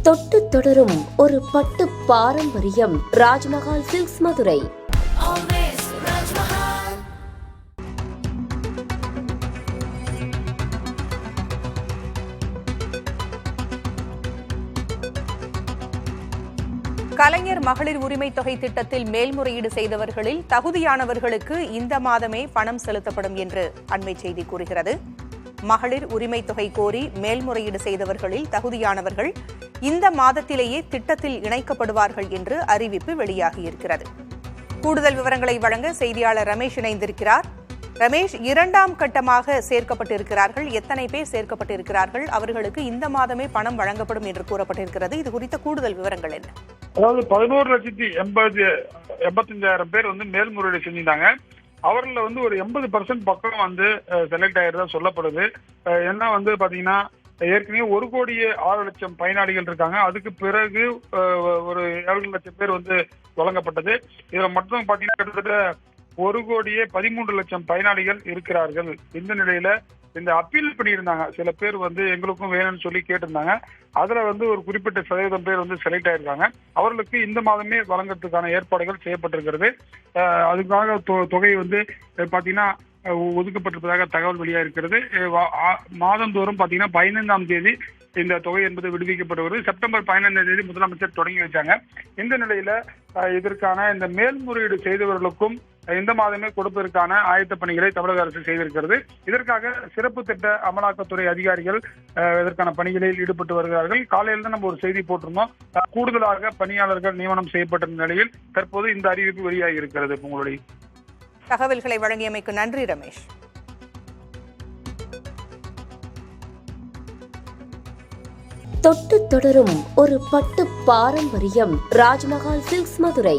தொட்டு தொடரும் ஒரு பட்டு பாரம்பரியம். ராஜ்மஹால் சில்க்ஸ் மதுரை. கலைஞர் மகளிர் உரிமை தொகை திட்டத்தில் மேல்முறையீடு செய்தவர்களில் தகுதியானவர்களுக்கு இந்த மாதமே பணம் செலுத்தப்படும் என்று அண்மை செய்தி கூறுகிறது. மகளிர் உரிமை தொகை கோரி மேல்முறையீடு செய்தவர்களில் தகுதியானவர்கள் இந்த மாதத்திலேயே திட்டத்தில் இணைக்கப்படுவார்கள் என்று அறிவிப்பு வெளியாகியிருக்கிறது. கூடுதல் விவரங்களை வழங்க செய்தியாளர் ரமேஷ் இணைந்திருக்கிறார். ரமேஷ், இரண்டாம் கட்டமாக சேர்க்கப்பட்டிருக்கிறார்கள். எத்தனை பேர் சேர்க்கப்பட்டிருக்கிறார்கள்? அவர்களுக்கு இந்த மாதமே பணம் வழங்கப்படும் என்று கூறப்பட்டிருக்கிறது. இது குறித்த கூடுதல் விவரங்கள் என்ன? அதாவது 11,85,000 பேர் மேல்முறையீடு செஞ்சிருந்தாங்க. அவர்ல ஒரு 80% பக்கம் செலக்ட் ஆயிருந்தா சொல்லப்படுது. என்ன பாத்தீங்கன்னா ஏற்கனவே 1,06,00,000 பயனாளிகள் இருக்காங்க. அதுக்கு பிறகு ஒரு 7 லட்சம் பேர் வழங்கப்பட்டது. இதுல மட்டும் பாத்தீங்கன்னா கிட்டத்தட்ட 1,13,00,000 பயனாளிகள் இருக்கிறார்கள். இந்த நிலையில இந்த அப்பீல் பண்ணியிருந்தாங்க சில பேர் எங்களுக்கும் வேணும்னு சொல்லி கேட்டிருந்தாங்க. அதுல ஒரு குறிப்பிட்ட சதவீதம் பேர் செலக்ட் ஆயிருக்காங்க. அவர்களுக்கு இந்த மாதமே வழங்கறதுக்கான ஏற்பாடுகள் செய்யப்பட்டிருக்கிறது. அதுக்காக தொகை பாத்தீங்கன்னா ஒதுக்கப்பட்டிருப்பதாக தகவல் வெளியா இருக்கிறது. மாதந்தோறும் பாத்தீங்கன்னா 15ஆம் தேதி இந்த தொகை என்பது விடுவிக்கப்பட்டு வருது. செப்டம்பர் 15ஆம் தேதி முதலமைச்சர் தொடங்கி வச்சாங்க. இந்த நிலையில இதற்கான இந்த மேல்முறையீடு செய்தவர்களுக்கும் இந்த மாதமே கொடுப்பதற்கான ஆயத்த பணிகளை தமிழக அரசு செய்திருக்கிறது. இதற்காக சிறப்பு திட்ட அமலாக்கத்துறை அதிகாரிகள் இதற்கான பணிகளில் ஈடுபட்டு வருகிறார்கள். காலையில் தான் நம்ம ஒரு செய்தி போட்டிருந்தோம். கூடுதலாக பணியாளர்கள் நியமனம் செய்யப்பட்ட நிலையில் தற்போது இந்த அறிவிப்பு வெளியாகி இருக்கிறது. உங்களுடைய தகவல்களை வழங்கியமைக்கு நன்றி ரமேஷ். தொட்டு தொடரும் ஒரு பட்டு பாரம்பரியம். ராஜ்மஹால் சில்க்ஸ் மதுரை.